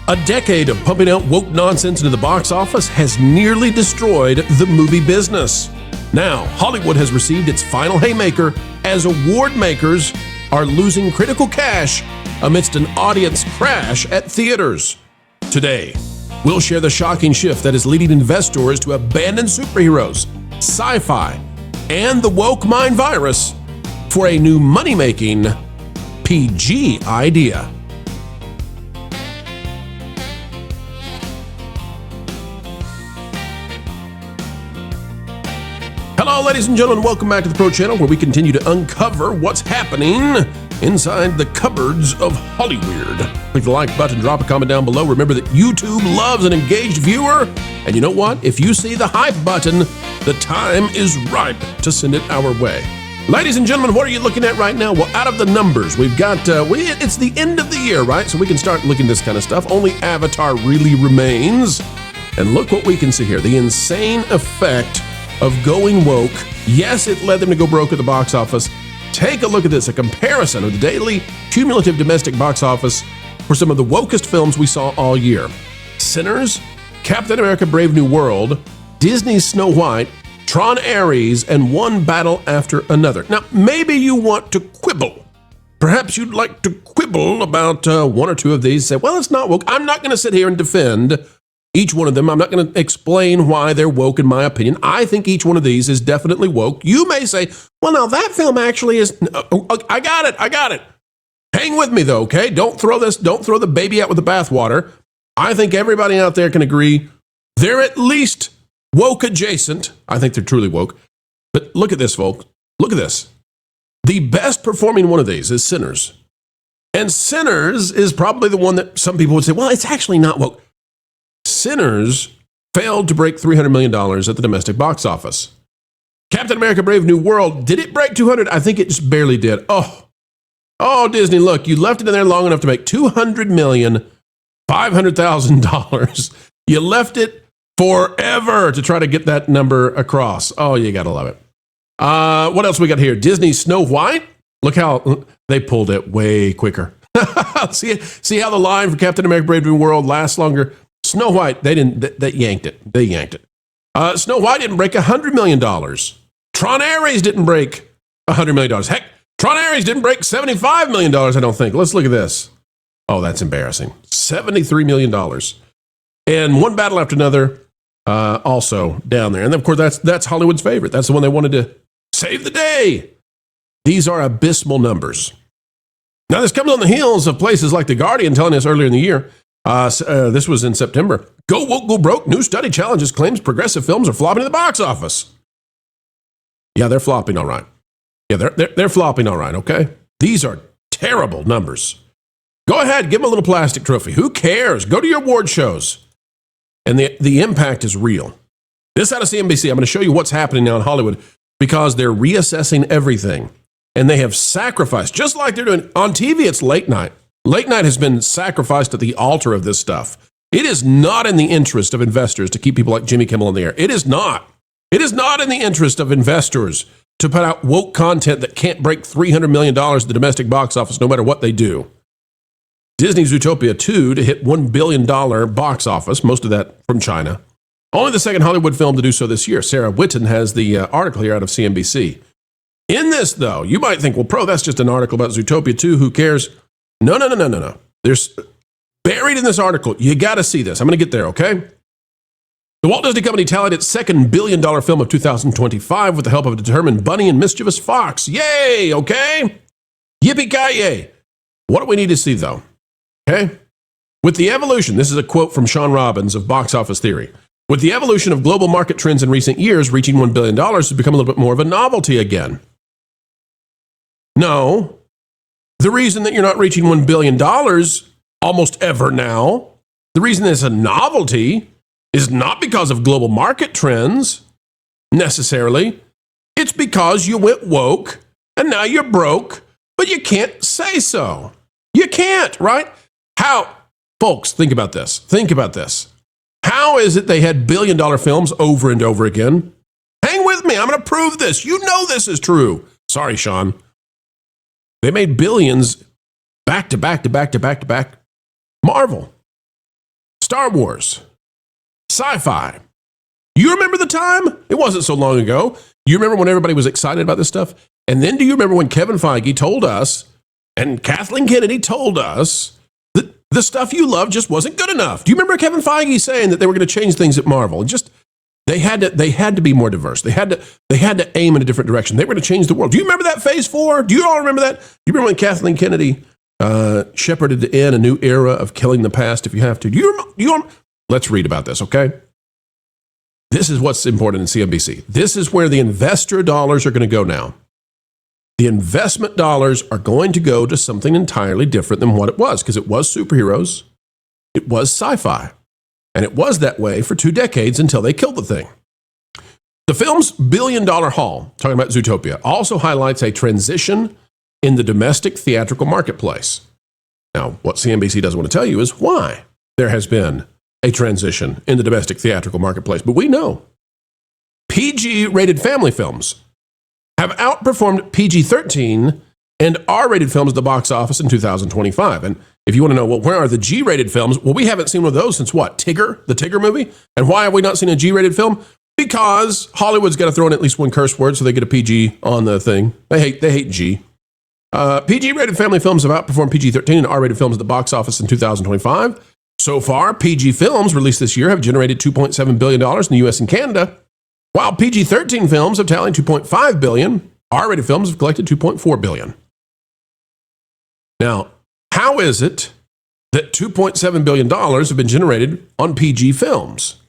A decade of pumping out woke nonsense into the box office has nearly destroyed the movie business. Now, Hollywood has received its final haymaker as award makers are losing critical cash amidst an audience crash at theaters. Today, we'll share the shocking shift that is leading investors to abandon superheroes, sci-fi, and the woke mind virus for a new money-making PG idea. Hello, ladies and gentlemen. Welcome back to the Pro Channel, where we continue to uncover what's happening inside the cupboards of Hollywood. Click the like button, drop a comment down below. Remember that YouTube loves an engaged viewer. And you know what? If you see the hype button, the time is ripe to send it our way. Ladies and gentlemen, what are you looking at right now? Well, out of the numbers, we've got, it's the end of the year, right? So we can start looking at this kind of stuff. Only Avatar really remains. And look what we can see here. The insane effect of going woke. Yes, it led them to go broke at the box office. Take a look at this, a comparison of the daily cumulative domestic box office for some of the wokest films we saw all year. Sinners, Captain America Brave New World, Disney's Snow White, Tron Ares, and one battle after another. Now, maybe you want to quibble. Perhaps you'd like to quibble about one or two of these. Say, well, it's not woke. I'm not going to sit here and defend each one of them. I'm not going to explain why they're woke, in my opinion. I think each one of these is definitely woke. You may say, well, now that film actually is... I got it. Hang with me, though, okay? Don't throw the baby out with the bathwater. I think everybody out there can agree they're at least woke adjacent. I think they're truly woke. But look at this, folks. Look at this. The best performing one of these is Sinners. And Sinners is probably the one that some people would say, well, it's actually not woke. Sinners failed to break $300 million at the domestic box office. Captain America Brave New World, did it break 200? I think it just barely did. Oh, Disney, look, you left it in there long enough to make $200,500,000. You left it forever to try to get that number across. Oh, you gotta love it. What else we got here? Disney Snow White. Look how they pulled it way quicker. See how the line for Captain America Brave New World lasts longer? Snow White, they yanked it. They yanked it. Snow White didn't break $100 million. Tron Ares didn't break $100 million. Heck, Tron Ares didn't break $75 million, I don't think. Let's look at this. Oh, that's embarrassing. $73 million. And one battle after another, also down there. And of course, that's Hollywood's favorite. That's the one they wanted to save the day. These are abysmal numbers. Now, this comes on the heels of places like The Guardian telling us earlier in the year. This was in September. Go woke, go broke. New study challenges claims progressive films are flopping in the box office. Yeah, they're flopping all right. Yeah, they're flopping all right, okay? These are terrible numbers. Go ahead, give them a little plastic trophy. Who cares? Go to your award shows. And the impact is real. This out of CNBC. I'm going to show you what's happening now in Hollywood because they're reassessing everything. And they have sacrificed, just like they're doing on TV, it's late night. Late night has been sacrificed at the altar of this stuff. It is not in the interest of investors to keep people like Jimmy Kimmel in the air. It is not. It is not in the interest of investors to put out woke content that can't break $300 million at the domestic box office no matter what they do. Disney's Zootopia 2 to hit $1 billion box office, most of that from China. Only the second Hollywood film to do so this year. Sarah Whitten has the article here out of CNBC. In this, though, you might think, well, Pro, that's just an article about Zootopia 2. Who cares? No. There's buried in this article. You got to see this. I'm going to get there, okay? The Walt Disney Company tallied its second billion-dollar film of 2025 with the help of a determined bunny and mischievous fox. Yay, okay? Yippee-ki-yay. What do we need to see, though? Okay? With the evolution, this is a quote from Sean Robbins of Box Office Theory. With the evolution of global market trends in recent years, reaching $1 billion has become a little bit more of a novelty again. No. The reason that you're not reaching $1 billion almost ever now, the reason it's a novelty is not because of global market trends, necessarily. It's because you went woke and now you're broke, but you can't say so. You can't, right? How? Folks, think about this. Think about this. How is it they had billion-dollar films over and over again? Hang with me. I'm going to prove this. You know this is true. Sorry, Sean. They made billions back to back to back to back to back. Marvel. Star Wars, sci-fi. You remember the time? It wasn't so long ago. You remember when everybody was excited about this stuff? And then do you remember when Kevin Feige told us and Kathleen Kennedy told us that the stuff you love just wasn't good enough? Do you remember Kevin Feige saying that they were going to change things at Marvel? Just they had to be more diverse. They had to aim in a different direction. They were going to change the world. Do you remember that Phase 4? Do you all remember that? Do you remember when Kathleen Kennedy shepherded in a new era of killing the past if you have to? Do you remember? Let's read about this, okay? This is what's important in CNBC. This is where the investor dollars are going to go now. The investment dollars are going to go to something entirely different than what it was, because it was superheroes, it was sci-fi, and it was that way for 2 decades until they killed the thing. The film's billion-dollar haul, talking about Zootopia, also highlights a transition in the domestic theatrical marketplace. Now, what CNBC doesn't want to tell you is why there has been a transition in the domestic theatrical marketplace, but we know. PG-rated family films have outperformed PG-13 and R-rated films at the box office in 2025. And if you want to know, well, where are the G-rated films? Well, we haven't seen one of those since what? Tigger, the Tigger movie? And why have we not seen a G-rated film? Because Hollywood's got to throw in at least one curse word so they get a PG on the thing. They hate G. PG-rated family films have outperformed PG-13 and R-rated films at the box office in 2025. So far, PG films released this year have generated $2.7 billion in the US and Canada, while PG-13 films have tallied $2.5 billion. R-rated films have collected $2.4 billion. Now, how is it that $2.7 billion have been generated on PG films?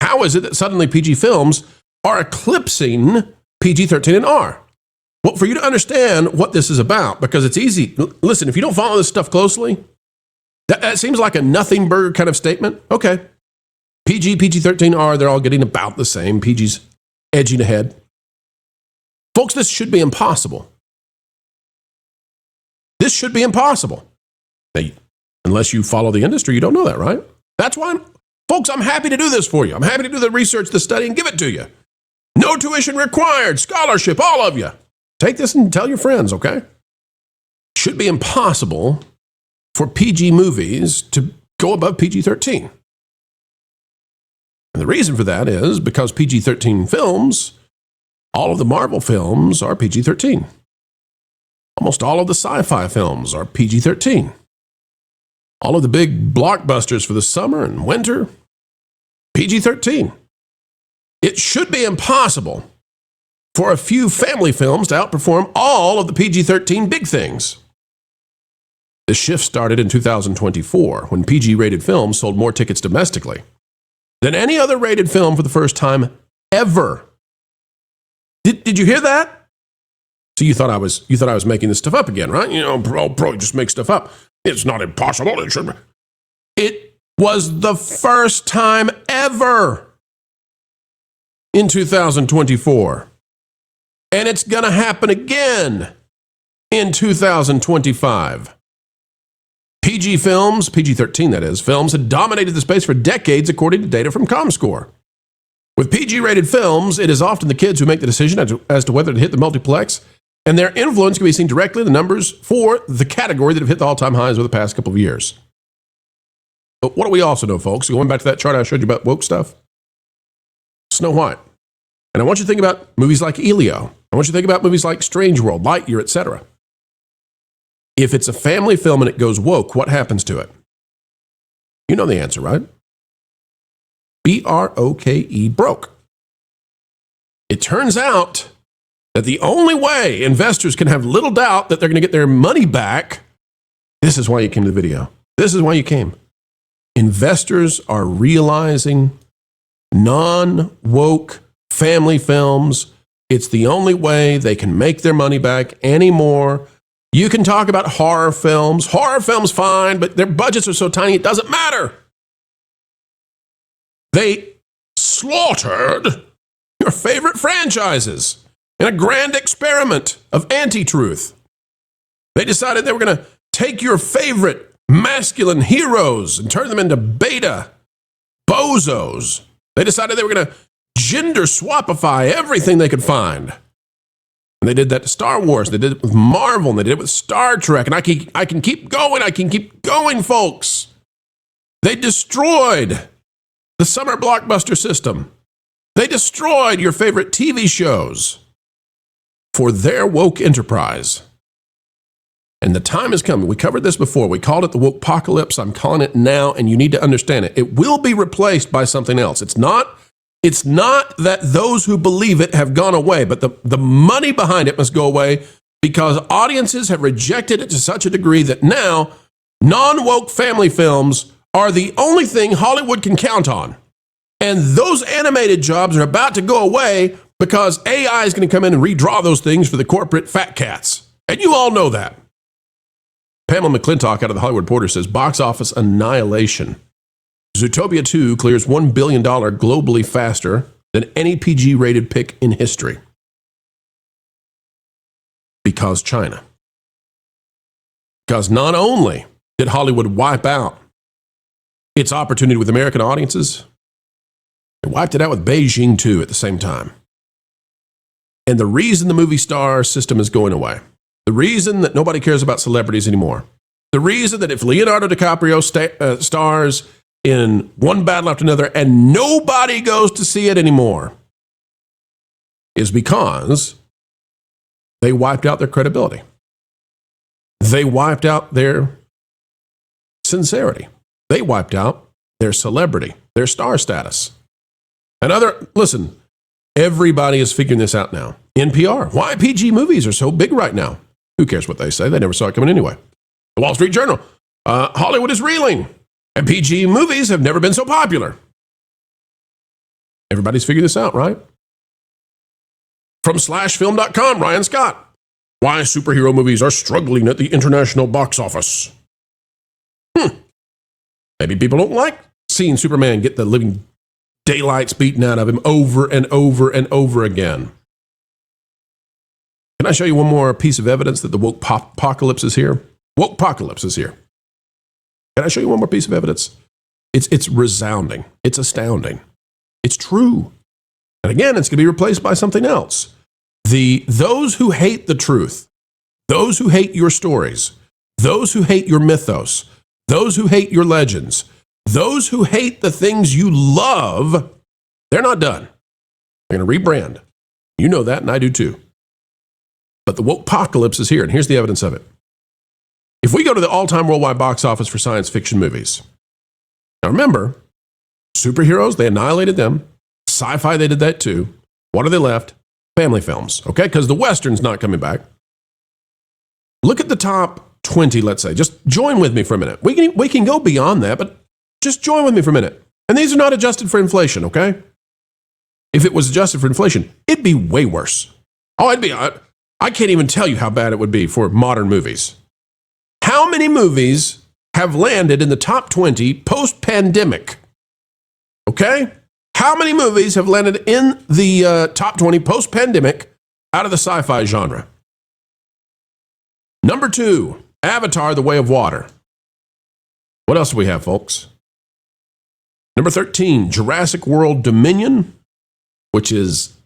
How is it that suddenly PG films are eclipsing PG-13 and R? Well, for you to understand what this is about, because it's easy. Listen, if you don't follow this stuff closely, that seems like a nothing burger kind of statement. Okay. PG, PG-13, R, they're all getting about the same. PG's edging ahead. Folks, this should be impossible. This should be impossible. Now, unless you follow the industry, you don't know that, right? That's why, folks, I'm happy to do this for you. I'm happy to do the research, the study, and give it to you. No tuition required, scholarship, all of you. Take this and tell your friends, okay? Should be impossible for PG movies to go above PG-13. And the reason for that is because PG-13 films, all of the Marvel films are PG-13. Almost all of the sci-fi films are PG-13. All of the big blockbusters for the summer and winter, PG-13. It should be impossible for a few family films to outperform all of the PG-13 big things. The shift started in 2024 when PG-rated films sold more tickets domestically than any other rated film for the first time ever. Did you hear that? So you thought I was making this stuff up again, right? You know, pro just make stuff up. It's not impossible. It should be. It was the first time ever in 2024. And it's going to happen again in 2025. PG films, PG-13 that is, films had dominated the space for decades according to data from ComScore. With PG-rated films, it is often the kids who make the decision as to whether to hit the multiplex, and their influence can be seen directly in the numbers for the category that have hit the all-time highs over the past couple of years. But what do we also know, folks? Going back to that chart I showed you about woke stuff, Snow White. And I want you to think about movies like Elio. I want you to think about movies like Strange World, Lightyear, etc. If it's a family film and it goes woke, what happens to it? You know the answer, right? B-R-O-K-E, broke. It turns out that the only way investors can have little doubt that they're going to get their money back, this is why you came to the video. This is why you came. Investors are realizing non-woke family films, it's the only way they can make their money back anymore. You can talk about horror films. Horror films, fine, but their budgets are so tiny, it doesn't matter. They slaughtered your favorite franchises in a grand experiment of anti-truth. They decided they were going to take your favorite masculine heroes and turn them into beta bozos. They decided they were going to gender swapify everything they could find. And they did that to Star Wars. They did it with Marvel. And they did it with Star Trek. And I can keep going. I can keep going, folks. They destroyed the summer blockbuster system. They destroyed your favorite TV shows for their woke enterprise. And the time is coming. We covered this before. We called it the Wokepocalypse. I'm calling it now, and you need to understand it. It will be replaced by something else. It's not that those who believe it have gone away, but the money behind it must go away because audiences have rejected it to such a degree that now non-woke family films are the only thing Hollywood can count on. And those animated jobs are about to go away because AI is going to come in and redraw those things for the corporate fat cats. And you all know that. Pamela McClintock out of the Hollywood Reporter says, box office annihilation. Zootopia 2 clears $1 billion globally faster than any PG-rated pick in history. Because China. Because not only did Hollywood wipe out its opportunity with American audiences, it wiped it out with Beijing too at the same time. And the reason the movie star system is going away, the reason that nobody cares about celebrities anymore, the reason that if Leonardo DiCaprio stars in one battle after another and nobody goes to see it anymore is because they wiped out their credibility. They wiped out their sincerity. They wiped out their celebrity, their star status. Listen, everybody is figuring this out now. NPR, why PG movies are so big right now. Who cares what they say? They never saw it coming anyway. The Wall Street Journal, Hollywood is reeling, and PG movies have never been so popular. Everybody's figured this out, right? From slashfilm.com, Ryan Scott, why superhero movies are struggling at the international box office. Maybe people don't like seeing Superman get the living daylights beaten out of him over and over and over again. Can I show you one more piece of evidence that the Wokepocalypse is here? Wokepocalypse is here. Can I show you one more piece of evidence? It's resounding. It's astounding. It's true. And again, it's going to be replaced by something else. Those who hate the truth, those who hate your stories, those who hate your mythos, those who hate your legends, those who hate the things you love, they're not done. They're going to rebrand. You know that, and I do too. But the Wokepocalypse is here, and here's the evidence of it. If we go to the all-time worldwide box office for science fiction movies, now remember, superheroes, they annihilated them. Sci-fi, they did that too. What are they left? Family films, okay? Because the Western's not coming back. Look at the top 20, let's say. Just join with me for a minute. We can go beyond that, but just join with me for a minute. And these are not adjusted for inflation, okay? If it was adjusted for inflation, it'd be way worse. I can't even tell you how bad it would be for modern movies. How many movies have landed in the top 20 post-pandemic? Okay? How many movies have landed in the top 20 post-pandemic out of the sci-fi genre? Number 2, Avatar: The Way of Water. What else do we have, folks? Number 13, Jurassic World Dominion, which is,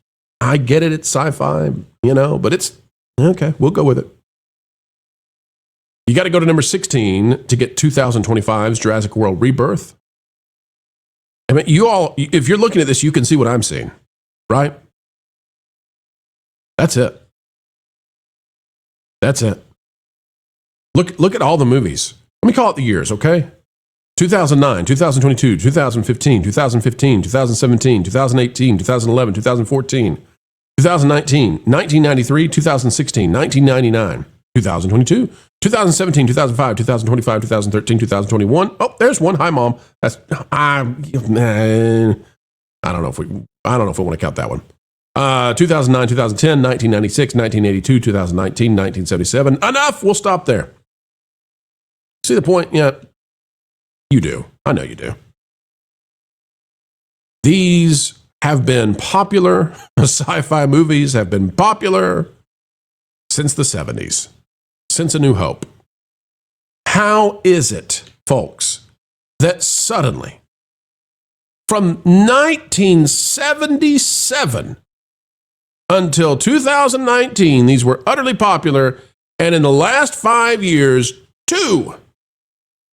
I get it, it's sci-fi, but it's, okay, we'll go with it. You got to go to number 16 to get 2025's Jurassic World Rebirth. I mean, you all, if you're looking at this, you can see what I'm seeing, right? That's it. That's it. Look at all the movies. Let me call it the years, okay? 2009, 2022, 2015, 2015, 2017, 2018, 2011, 2014, 2019, 1993, 2016, 1999, 2022, 2017, 2005, 2025, 2013, 2021. Oh, there's one. Hi, Mom. That's I don't know if we want to count that one. 2009, 2010, 1996, 1982, 2019, 1977. Enough. We'll stop there. See the point? Yeah, you do. I know you do. These have been popular. Sci-fi movies have been popular since the 70s. Since A New Hope. How is it, folks, that suddenly, from 1977 until 2019, these were utterly popular, and in the last 5 years,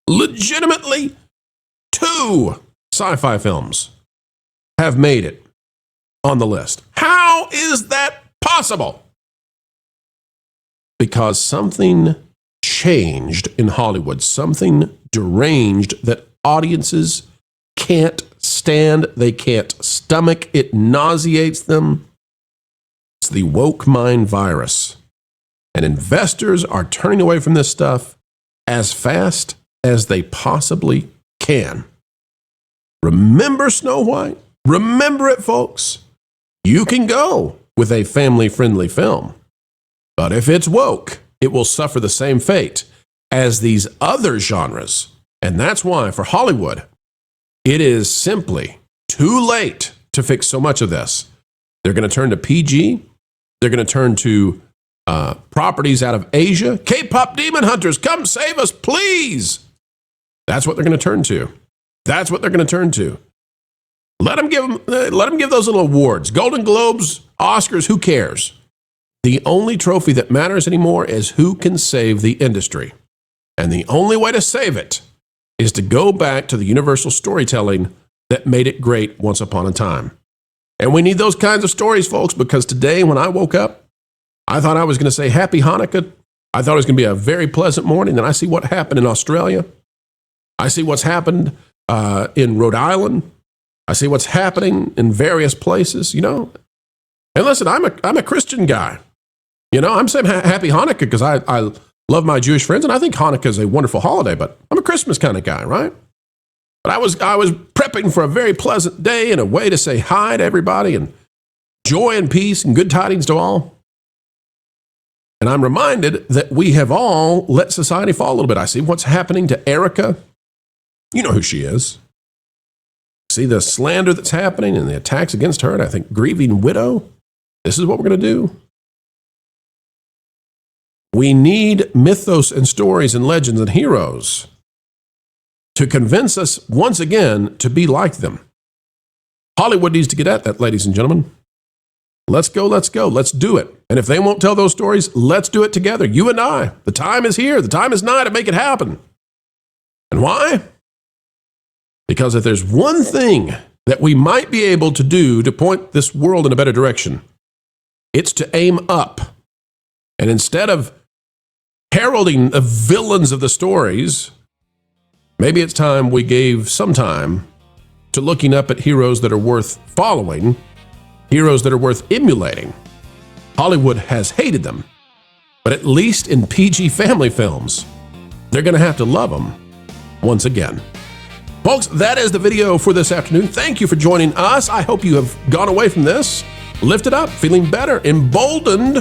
legitimately 2 sci-fi films have made it on the list. How is that possible? Because something changed in Hollywood, something deranged that audiences can't stand, they can't stomach, it nauseates them. It's the woke mind virus. And investors are turning away from this stuff as fast as they possibly can. Remember Snow White? Remember it, folks. You can go with a family-friendly film, but if it's woke, it will suffer the same fate as these other genres. And that's why, for Hollywood, it is simply too late to fix so much of this. They're going to turn to PG. They're going to turn to properties out of Asia. K-pop demon hunters, come save us, please. That's what they're going to turn to. That's what they're going to turn to. Let them give those little awards. Golden Globes, Oscars, who cares? The only trophy that matters anymore is who can save the industry. And the only way to save it is to go back to the universal storytelling that made it great once upon a time. And we need those kinds of stories, folks, because today when I woke up, I thought I was going to say Happy Hanukkah. I thought it was going to be a very pleasant morning. Then I see what happened in Australia. I see what's happened in Rhode Island. I see what's happening in various places, you know. And listen, I'm a Christian guy. You know, I'm saying Happy Hanukkah because I love my Jewish friends, and I think Hanukkah is a wonderful holiday, but I'm a Christmas kind of guy, right? But I was prepping for a very pleasant day and a way to say hi to everybody and joy and peace and good tidings to all. And I'm reminded that we have all let society fall a little bit. I see what's happening to Erica. You know who she is. See the slander that's happening and the attacks against her, and I think grieving widow. This is what we're going to do. We need mythos and stories and legends and heroes to convince us once again to be like them. Hollywood needs to get at that, ladies and gentlemen. Let's go, let's go, let's do it. And if they won't tell those stories, let's do it together, you and I. The time is here, the time is nigh to make it happen. And why? Because if there's one thing that we might be able to do to point this world in a better direction, it's to aim up. And instead of heralding the villains of the stories, maybe it's time we gave some time to looking up at heroes that are worth following, heroes that are worth emulating. Hollywood has hated them, but at least in PG family films, they're going to have to love them once again. Folks, that is the video for this afternoon. Thank you for joining us. I hope you have gone away from this lifted up, feeling better, emboldened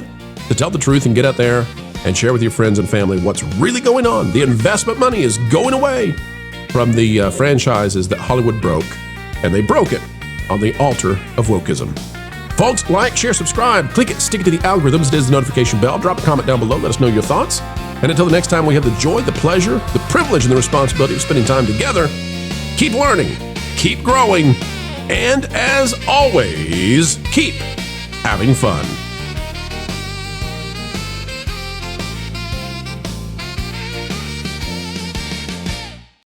to tell the truth and get out there and share with your friends and family what's really going on. The investment money is going away from the franchises that Hollywood broke, and they broke it on the altar of wokeism. Folks, like, share, subscribe, click it, stick it to the algorithms, it is the notification bell, drop a comment down below, let us know your thoughts. And until the next time we have the joy, the pleasure, the privilege, and the responsibility of spending time together, keep learning, keep growing, and as always, keep having fun.